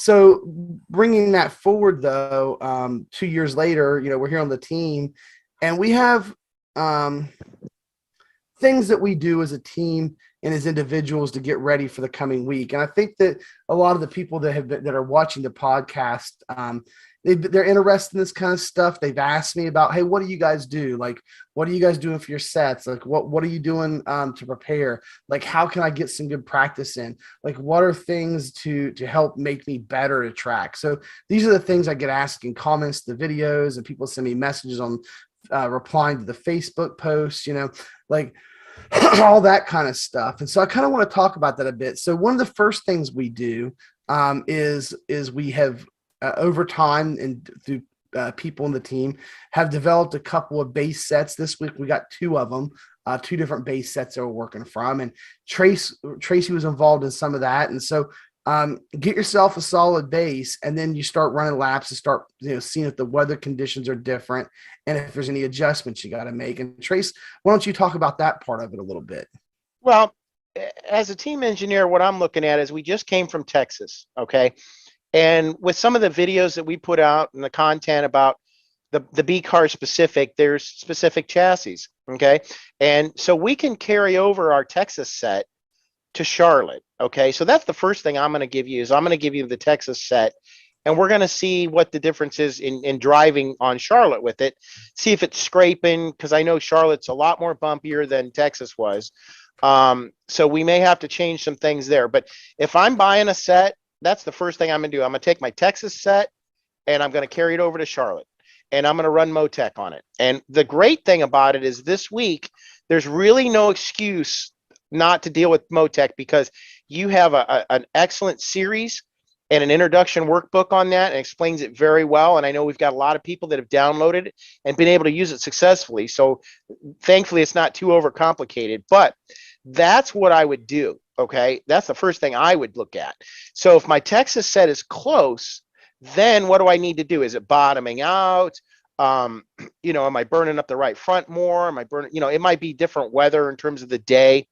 So bringing that forward, though, 2 years later, we're here on the team, and we have things that we do as a team and as individuals to get ready for the coming week. And I think that a lot of the people that are watching the podcast, they're interested in this kind of stuff. They've asked me about, hey, what do you guys do? Like, what are you guys doing for your sets? Like, what are you doing to prepare? Like, how can I get some good practice in? Like, what are things to help make me better at track? So these are the things I get asked in comments, the videos, and people send me messages on replying to the Facebook posts, like all that kind of stuff. And so I kind of want to talk about that a bit. So one of the first things we do is we have over time and through people in the team have developed a couple of base sets. This week we got two of them, two different base sets that we're working from. And Tracy was involved in some of that. And so get yourself a solid base, and then you start running laps and start seeing if the weather conditions are different and if there's any adjustments you got to make. And Trace, why don't you talk about that part of it a little bit? Well, as a team engineer, what I'm looking at is we just came from Texas, okay? And with some of the videos that we put out and the content about the B car specific, there's specific chassis, okay? And so we can carry over our Texas set to Charlotte, okay? So that's the first thing I'm going to give you is I'm going to give you the Texas set, and we're going to see what the difference is in driving on Charlotte with it, see if it's scraping, because I know Charlotte's a lot more bumpier than Texas was. So we may have to change some things there. But if I'm buying a set, that's the first thing I'm going to do. I'm going to take my Texas set, and I'm going to carry it over to Charlotte, and I'm going to run Motec on it. And the great thing about it is this week, there's really no excuse not to deal with Motec, because you have an excellent series and an introduction workbook on that, and explains it very well. And I know we've got a lot of people that have downloaded it and been able to use it successfully. So thankfully it's not too overcomplicated, but that's what I would do. Okay. That's the first thing I would look at. So if my Texas set is close, then what do I need to do? Is it bottoming out? Am I burning up the right front more? Am I burning, it might be different weather in terms of the day,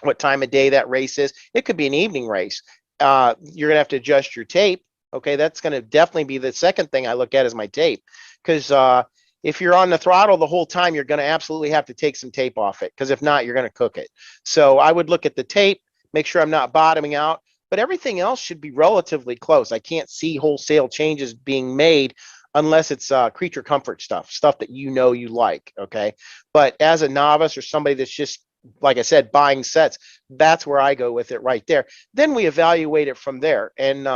what time of day that race is. It could be an evening race. You're gonna have to adjust your tape. Okay, that's gonna definitely be the second thing I look at is my tape, because if you're on the throttle the whole time, you're gonna absolutely have to take some tape off it, because if not, you're gonna cook it. So I would look at the tape, make sure I'm not bottoming out, but everything else should be relatively close. I can't see wholesale changes being made unless it's creature comfort stuff that you like. Okay, but as a novice or somebody that's just, like I said, buying sets, that's where I go with it right there. Then we evaluate it from there. And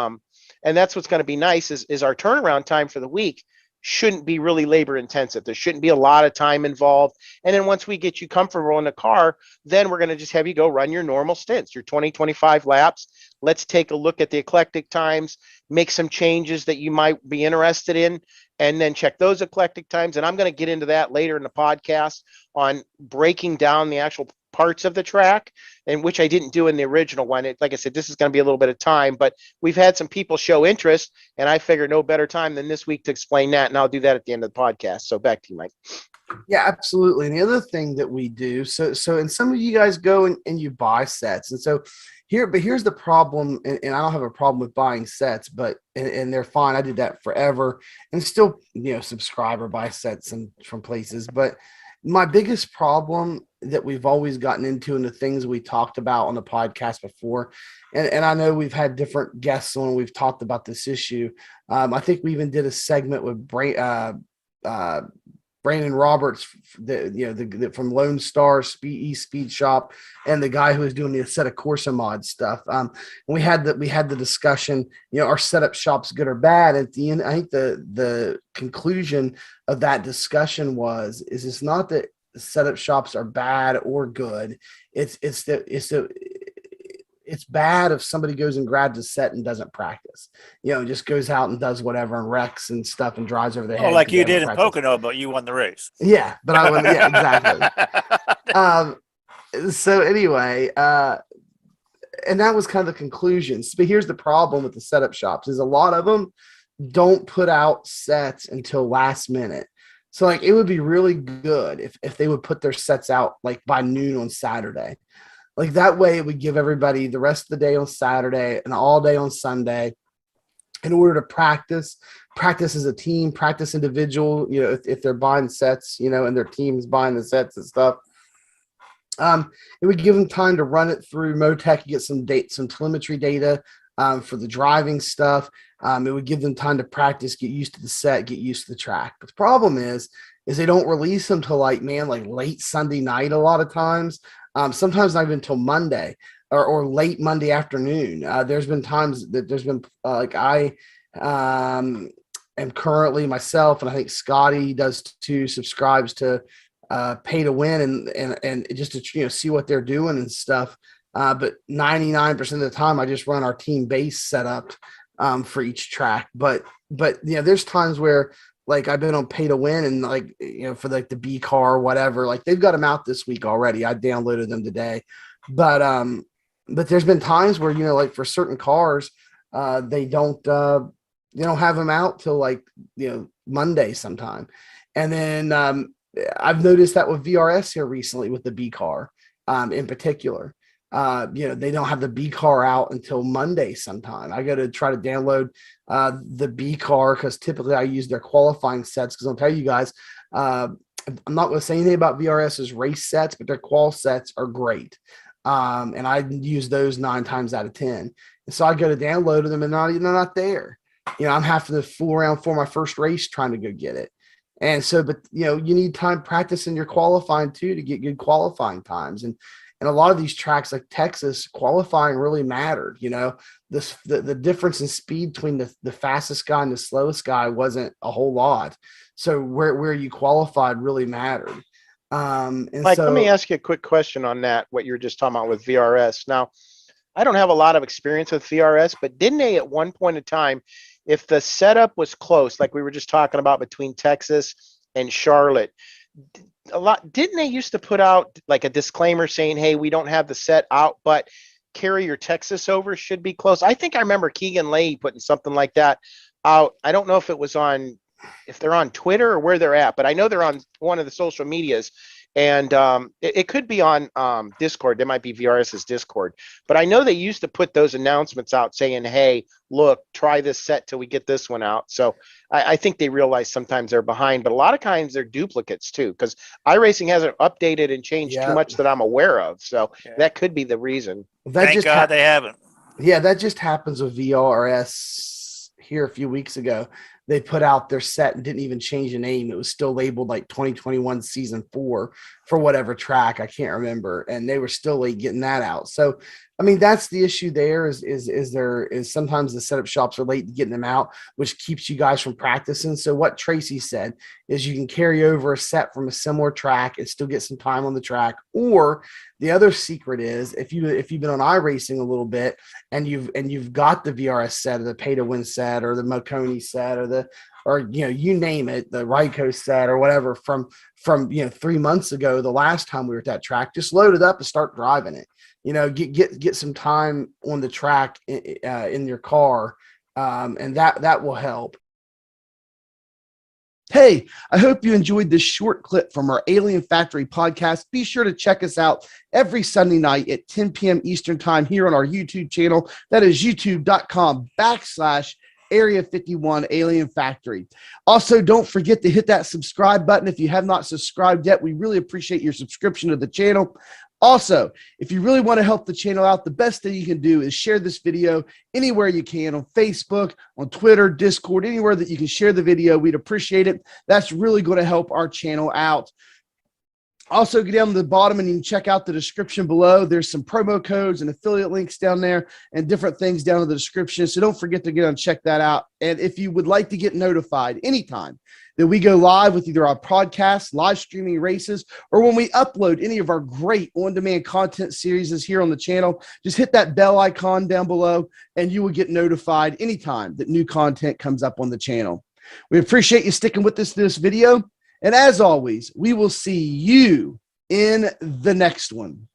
that's what's going to be nice is our turnaround time for the week shouldn't be really labor intensive. There shouldn't be a lot of time involved. And then once we get you comfortable in the car, then we're going to just have you go run your normal stints, your 20, 25 laps. Let's take a look at the eclectic times, make some changes that you might be interested in, and then check those eclectic times. And I'm going to get into that later in the podcast on breaking down the actual parts of the track, and which I didn't do in the original one. Like I said, this is going to be a little bit of time, but we've had some people show interest, and I figure no better time than this week to explain that, and I'll do that at the end of the podcast. So back to you, Mike. Yeah, absolutely. And the other thing that we do, and some of you guys go and you buy sets, and so here's the problem, and I don't have a problem with buying sets, but and they're fine. I did that forever, and still subscribe or buy sets from places, but my biggest problem that we've always gotten into, and the things we talked about on the podcast before, and I know we've had different guests on, we've talked about this issue. I think we even did a segment with Brandon Roberts, from Lone Star Speed Shop, and the guy who was doing the Assetto Corsa mod stuff. And we had the discussion. Are setup shops good or bad? At the end, I think the conclusion of that discussion is it's not that setup shops are bad or good. It's bad if somebody goes and grabs a set and doesn't practice, just goes out and does whatever and wrecks and stuff and drives over their head. Like you did in Pocono, but you won the race. Yeah, but I won. Yeah, exactly. So anyway, and that was kind of the conclusions. But here's the problem with the setup shops is a lot of them don't put out sets until last minute. So like it would be really good if they would put their sets out like by noon on Saturday. Like that way it would give everybody the rest of the day on Saturday and all day on Sunday in order to practice as a team, practice individual, if they're buying sets, and their team's buying the sets and stuff. It would give them time to run it through Motec, get some telemetry data for the driving stuff. It would give them time to practice, get used to the set, get used to the track. But the problem is they don't release them till like late Sunday night a lot of times. Sometimes not even until Monday or late Monday afternoon. There's been times that there's been I am currently myself, and I think Scotty does too, subscribes to Pay to Win and just to see what they're doing and stuff. But 99% of the time, I just run our team base setup for each track. But there's times where I've been on Pay to Win and for the B car or whatever, they've got them out this week already. I downloaded them today, but there's been times where for certain cars they don't have them out till Monday sometime. And then I've noticed that with VRS here recently with the B car in particular. They don't have the B car out until Monday sometime. I got to try to download the B car because typically I use their qualifying sets, because I'll tell you guys, I'm not going to say anything about VRS's race sets, but their qual sets are great. And I use those 9 times out of 10. And so I go to download them and they're not there. I'm having to fool around for my first race trying to go get it. And so, but you need time practicing your qualifying too to get good qualifying times. And a lot of these tracks like Texas, qualifying really mattered. The difference in speed between the fastest guy and the slowest guy wasn't a whole lot. So where you qualified really mattered. Mike, let me ask you a quick question on that, what you were just talking about with VRS. Now, I don't have a lot of experience with VRS, but didn't they at one point in time, if the setup was close, like we were just talking about between Texas and Charlotte, didn't they used to put out a disclaimer saying, hey, we don't have the set out, but carry your Texas over should be close? I think I remember Keegan Leahy putting something like that out. I don't know if they're on Twitter or where they're at, but I know they're on one of the social medias. And it could be on Discord. There might be VRS's Discord. But I know they used to put those announcements out saying, hey, look, try this set till we get this one out. So I think they realize sometimes they're behind, but a lot of times they're duplicates too, because iRacing hasn't updated and changed too much that I'm aware of. So that could be the reason. Thank God they haven't. Yeah, that just happens with VRS here a few weeks ago. They put out their set and didn't even change the name. It was still labeled 2021 season 4 for whatever track. I can't remember. And they were still late getting that out. So, I mean, that's the issue there is sometimes the setup shops are late getting them out, which keeps you guys from practicing. So what Tracy said is you can carry over a set from a similar track and still get some time on the track. Or the other secret is if you've been on iRacing a little bit and you've got the VRS set or the Pay to Win set or the Maconi set or you name it, the Ryko set or whatever from 3 months ago, the last time we were at that track, just load it up and start driving it. Get some time on the track in your car, and that will help. Hey, I hope you enjoyed this short clip from our Alien Factory podcast. Be sure to check us out every Sunday night at 10 p.m. Eastern time here on our YouTube channel. That is youtube.com/Area 51 Alien Factory. Also, don't forget to hit that subscribe button if you have not subscribed yet. We really appreciate your subscription to the channel. Also, if you really want to help the channel out, the best thing you can do is share this video anywhere you can, on Facebook, on Twitter, Discord, anywhere that you can share the video. We'd appreciate it. That's really going to help our channel out. Also, get down to the bottom and you can check out the description below. There's some promo codes and affiliate links down there and different things down in the description. So don't forget to get on and check that out. And if you would like to get notified anytime that we go live with either our podcast, live streaming races, or when we upload any of our great on-demand content series here on the channel, just hit that bell icon down below and you will get notified anytime that new content comes up on the channel. We appreciate you sticking with us this video. And as always, we will see you in the next one.